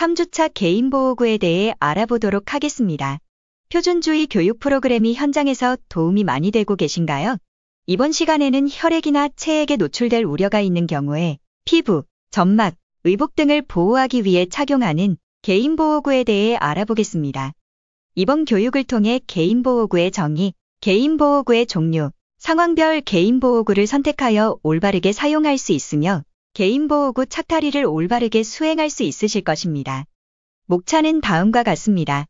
3주차 개인보호구에 대해 알아보도록 하겠습니다. 표준주의 교육 프로그램이 현장에서 도움이 많이 되고 계신가요? 이번 시간에는 혈액이나 체액에 노출될 우려가 있는 경우에 피부, 점막, 의복 등을 보호하기 위해 착용하는 개인보호구에 대해 알아보겠습니다. 이번 교육을 통해 개인보호구의 정의, 개인보호구의 종류, 상황별 개인보호구를 선택하여 올바르게 사용할 수 있으며 개인보호구 착탈의를 올바르게 수행할 수 있으실 것입니다. 목차는 다음과 같습니다.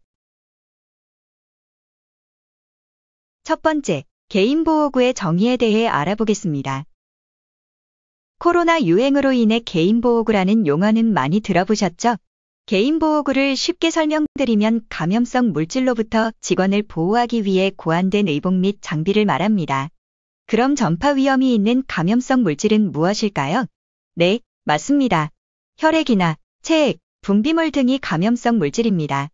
첫 번째, 개인보호구의 정의에 대해 알아보겠습니다. 코로나 유행으로 인해 개인보호구라는 용어는 많이 들어보셨죠? 개인보호구를 쉽게 설명드리면 감염성 물질로부터 직원을 보호하기 위해 고안된 의복 및 장비를 말합니다. 그럼 전파 위험이 있는 감염성 물질은 무엇일까요? 네, 맞습니다. 혈액이나 체액, 분비물 등이 감염성 물질입니다.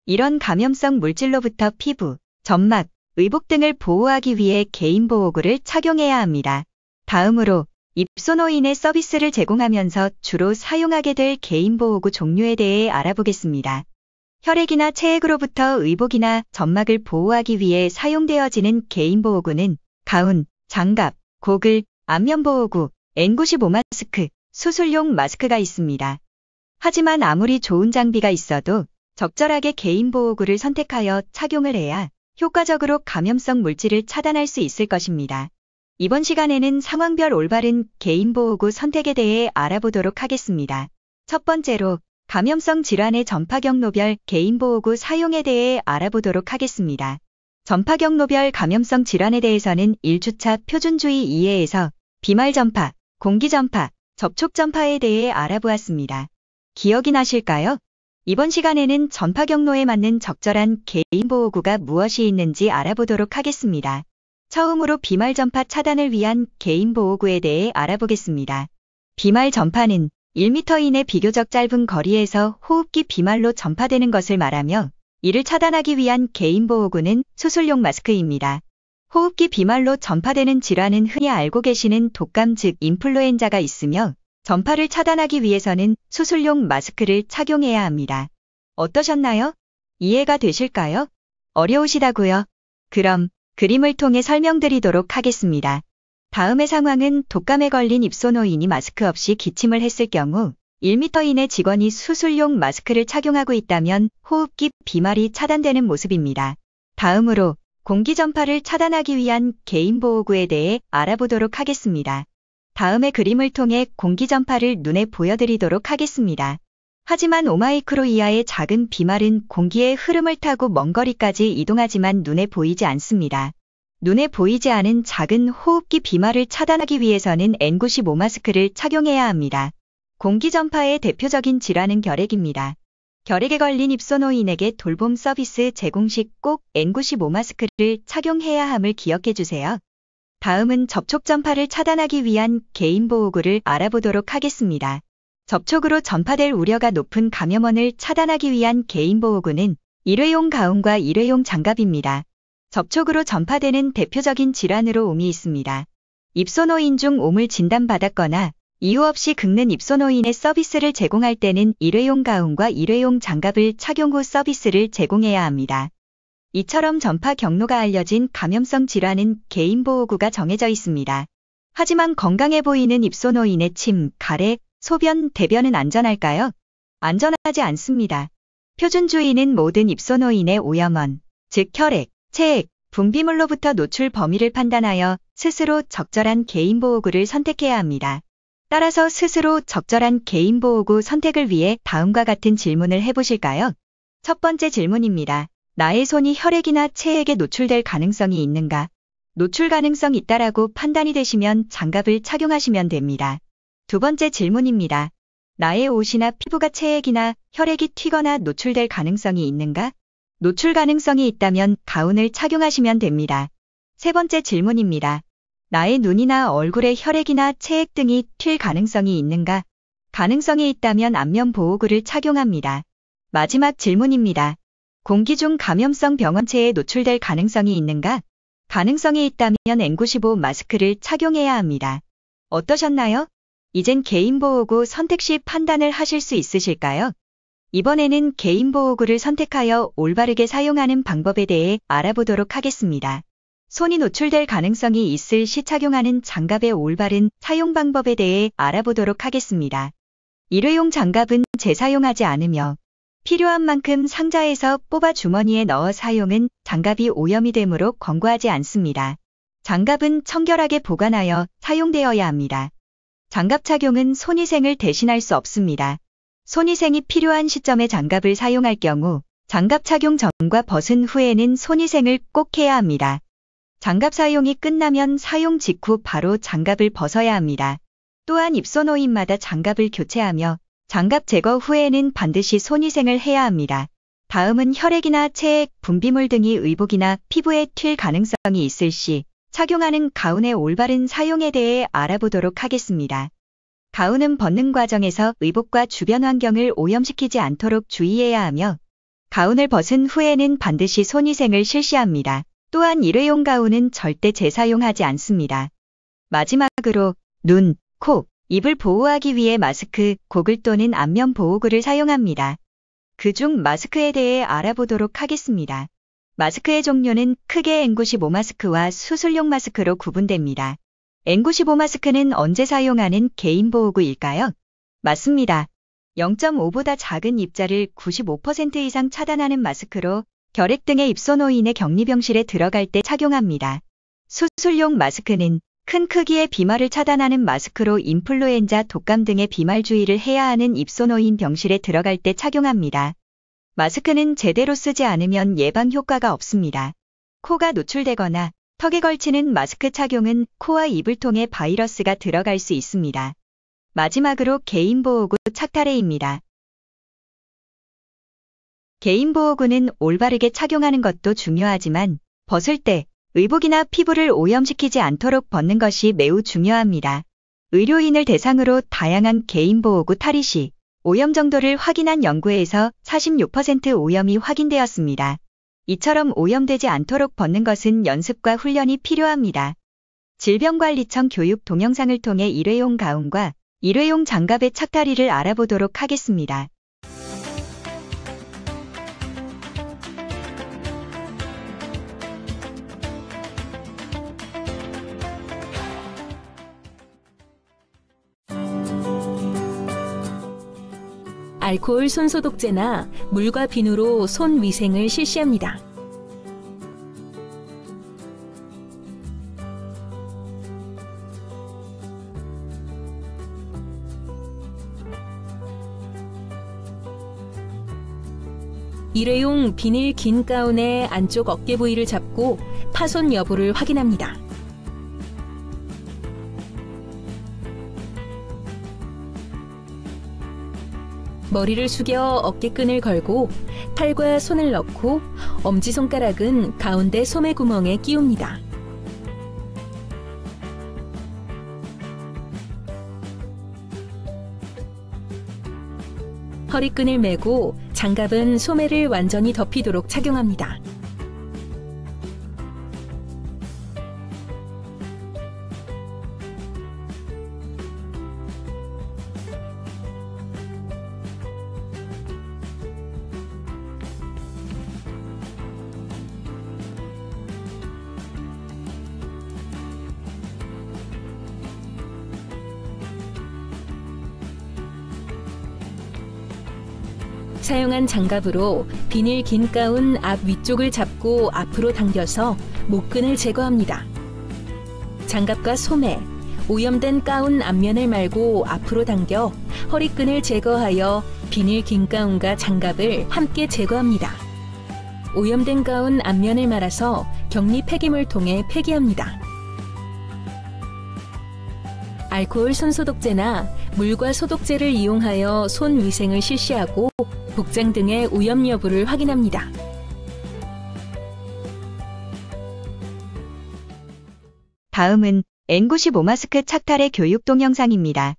이런 감염성 물질로부터 피부, 점막, 의복 등을 보호하기 위해 개인보호구를 착용해야 합니다. 다음으로 입소노인의 서비스를 제공하면서 주로 사용하게 될 개인보호구 종류에 대해 알아보겠습니다. 혈액이나 체액으로부터 의복이나 점막을 보호하기 위해 사용되어지는 개인보호구는 가운, 장갑, 고글, 안면보호구, N95 마스크, 수술용 마스크가 있습니다. 하지만 아무리 좋은 장비가 있어도 적절하게 개인보호구를 선택하여 착용을 해야 효과적으로 감염성 물질을 차단할 수 있을 것입니다. 이번 시간에는 상황별 올바른 개인보호구 선택에 대해 알아보도록 하겠습니다. 첫 번째로 감염성 질환의 전파 경로별 개인보호구 사용에 대해 알아보도록 하겠습니다. 전파 경로별 감염성 질환에 대해서는 1주차 표준주의 이해에서 비말 전파, 공기 전파, 접촉 전파에 대해 알아보았습니다. 기억이 나실까요? 이번 시간에는 전파 경로에 맞는 적절한 개인보호구가 무엇이 있는지 알아보도록 하겠습니다. 처음으로 비말 전파 차단을 위한 개인보호구에 대해 알아보겠습니다. 비말 전파는 1m 이내 비교적 짧은 거리에서 호흡기 비말로 전파되는 것을 말하며 이를 차단하기 위한 개인보호구는 수술용 마스크입니다. 호흡기 비말로 전파되는 질환은 흔히 알고 계시는 독감 즉 인플루엔자가 있으며 전파를 차단하기 위해서는 수술용 마스크를 착용해야 합니다. 어떠셨나요? 이해가 되실까요? 어려우시다고요? 그럼 그림을 통해 설명드리도록 하겠습니다. 다음의 상황은 독감에 걸린 입소노인이 마스크 없이 기침을 했을 경우 1m 이내 직원이 수술용 마스크를 착용하고 있다면 호흡기 비말이 차단되는 모습입니다. 다음으로 공기 전파를 차단하기 위한 개인보호구에 대해 알아보도록 하겠습니다. 다음의 그림을 통해 공기 전파를 눈에 보여드리도록 하겠습니다. 하지만 5마이크로 이하의 작은 비말은 공기의 흐름을 타고 먼 거리까지 이동하지만 눈에 보이지 않습니다. 눈에 보이지 않은 작은 호흡기 비말을 차단하기 위해서는 N95 마스크를 착용해야 합니다. 공기 전파의 대표적인 질환은 결핵입니다. 결핵에 걸린 입소노인에게 돌봄 서비스 제공 시 꼭 N95 마스크를 착용해야 함을 기억해 주세요. 다음은 접촉 전파를 차단하기 위한 개인보호구를 알아보도록 하겠습니다. 접촉으로 전파될 우려가 높은 감염원을 차단하기 위한 개인보호구는 일회용 가운과 일회용 장갑입니다. 접촉으로 전파되는 대표적인 질환으로 옴이 있습니다. 입소노인 중 옴을 진단받았거나 이유 없이 긁는 입소노인의 서비스를 제공할 때는 일회용 가운과 일회용 장갑을 착용 후 서비스를 제공해야 합니다. 이처럼 전파 경로가 알려진 감염성 질환은 개인보호구가 정해져 있습니다. 하지만 건강해 보이는 입소노인의 침, 가래, 소변, 대변은 안전할까요? 안전하지 않습니다. 표준주의는 모든 입소노인의 오염원, 즉 혈액, 체액, 분비물로부터 노출 범위를 판단하여 스스로 적절한 개인보호구를 선택해야 합니다. 따라서 스스로 적절한 개인보호구 선택을 위해 다음과 같은 질문을 해보실까요? 첫 번째 질문입니다. 나의 손이 혈액이나 체액에 노출될 가능성이 있는가? 노출 가능성 있다라고 판단이 되시면 장갑을 착용하시면 됩니다. 두 번째 질문입니다. 나의 옷이나 피부가 체액이나 혈액이 튀거나 노출될 가능성이 있는가? 노출 가능성이 있다면 가운을 착용하시면 됩니다. 세 번째 질문입니다. 나의 눈이나 얼굴에 혈액이나 체액 등이 튈 가능성이 있는가? 가능성이 있다면 안면 보호구를 착용합니다. 마지막 질문입니다. 공기 중 감염성 병원체에 노출될 가능성이 있는가? 가능성이 있다면 N95 마스크를 착용해야 합니다. 어떠셨나요? 이젠 개인보호구 선택 시 판단을 하실 수 있으실까요? 이번에는 개인보호구를 선택하여 올바르게 사용하는 방법에 대해 알아보도록 하겠습니다. 손이 노출될 가능성이 있을 시 착용하는 장갑의 올바른 사용 방법에 대해 알아보도록 하겠습니다. 일회용 장갑은 재사용하지 않으며 필요한 만큼 상자에서 뽑아 주머니에 넣어 사용은 장갑이 오염이 되므로 권고하지 않습니다. 장갑은 청결하게 보관하여 사용되어야 합니다. 장갑 착용은 손위생을 대신할 수 없습니다. 손위생이 필요한 시점에 장갑을 사용할 경우 장갑 착용 전과 벗은 후에는 손위생을 꼭 해야 합니다. 장갑 사용이 끝나면 사용 직후 바로 장갑을 벗어야 합니다. 또한 입소노인마다 장갑을 교체하며 장갑 제거 후에는 반드시 손위생을 해야 합니다. 다음은 혈액이나 체액, 분비물 등이 의복이나 피부에 튈 가능성이 있을 시 착용하는 가운의 올바른 사용에 대해 알아보도록 하겠습니다. 가운은 벗는 과정에서 의복과 주변 환경을 오염시키지 않도록 주의해야 하며 가운을 벗은 후에는 반드시 손위생을 실시합니다. 또한 일회용 가운은 절대 재사용하지 않습니다. 마지막으로 눈, 코, 입을 보호하기 위해 마스크, 고글 또는 안면 보호구를 사용합니다. 그중 마스크에 대해 알아보도록 하겠습니다. 마스크의 종류는 크게 N95 마스크와 수술용 마스크로 구분됩니다. N95 마스크는 언제 사용하는 개인보호구일까요? 맞습니다. 0.5보다 작은 입자를 95% 이상 차단하는 마스크로 결핵 등의 입소노인의 격리병실에 들어갈 때 착용합니다. 수술용 마스크는 큰 크기의 비말을 차단하는 마스크로 인플루엔자, 독감 등의 비말 주의를 해야 하는 입소노인 병실에 들어갈 때 착용합니다. 마스크는 제대로 쓰지 않으면 예방 효과가 없습니다. 코가 노출되거나 턱에 걸치는 마스크 착용은 코와 입을 통해 바이러스가 들어갈 수 있습니다. 마지막으로 개인보호구 착탈해입니다. 개인보호구는 올바르게 착용하는 것도 중요하지만 벗을 때 의복이나 피부를 오염시키지 않도록 벗는 것이 매우 중요합니다. 의료인을 대상으로 다양한 개인보호구 탈의 시 오염 정도를 확인한 연구에서 46% 오염이 확인되었습니다. 이처럼 오염되지 않도록 벗는 것은 연습과 훈련이 필요합니다. 질병관리청 교육 동영상을 통해 일회용 가운과 일회용 장갑의 착탈의를 알아보도록 하겠습니다. 알코올 손소독제나 물과 비누로 손 위생을 실시합니다. 일회용 비닐 긴 가운의 안쪽 어깨 부위를 잡고 파손 여부를 확인합니다. 머리를 숙여 어깨끈을 걸고 팔과 손을 넣고 엄지손가락은 가운데 소매 구멍에 끼웁니다. 허리끈을 매고 장갑은 소매를 완전히 덮이도록 착용합니다. 사용한 장갑으로 비닐 긴 가운 앞 위쪽을 잡고 앞으로 당겨서 목끈을 제거합니다. 장갑과 소매, 오염된 가운 앞면을 말고 앞으로 당겨 허리끈을 제거하여 비닐 긴 가운과 장갑을 함께 제거합니다. 오염된 가운 앞면을 말아서 격리 폐기물 통에 폐기합니다. 알코올 손소독제나 물과 소독제를 이용하여 손 위생을 실시하고 복장 등의 오염 여부를 확인합니다. 다음은 N95 마스크 착탈의 교육 동영상입니다.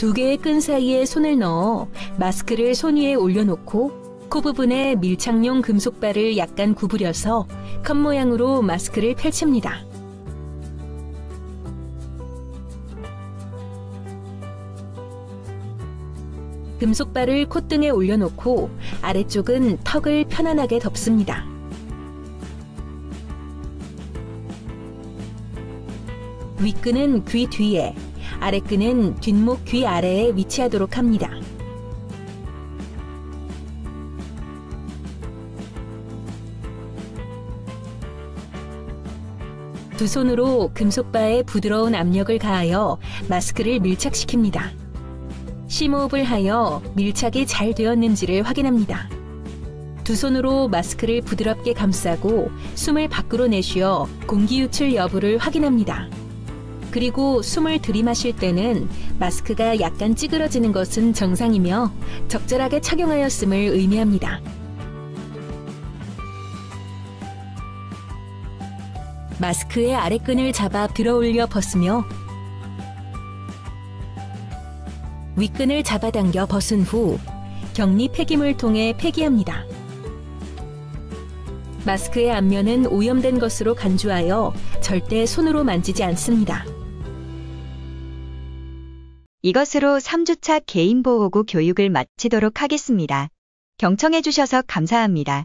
두 개의 끈 사이에 손을 넣어 마스크를 손 위에 올려놓고 코 부분에 밀착용 금속발을 약간 구부려서 컵 모양으로 마스크를 펼칩니다. 금속발을 콧등에 올려놓고 아래쪽은 턱을 편안하게 덮습니다. 윗끈은 귀 뒤에, 아랫끈은 뒷목 귀 아래에 위치하도록 합니다. 두 손으로 금속바에 부드러운 압력을 가하여 마스크를 밀착시킵니다. 심호흡을 하여 밀착이 잘 되었는지를 확인합니다. 두 손으로 마스크를 부드럽게 감싸고 숨을 밖으로 내쉬어 공기 유출 여부를 확인합니다. 그리고 숨을 들이마실 때는 마스크가 약간 찌그러지는 것은 정상이며 적절하게 착용하였음을 의미합니다. 마스크의 아랫끈을 잡아 들어올려 벗으며 윗끈을 잡아당겨 벗은 후 격리 폐기물 통에 폐기합니다. 마스크의 앞면은 오염된 것으로 간주하여 절대 손으로 만지지 않습니다. 이것으로 3주차 개인보호구 교육을 마치도록 하겠습니다. 경청해 주셔서 감사합니다.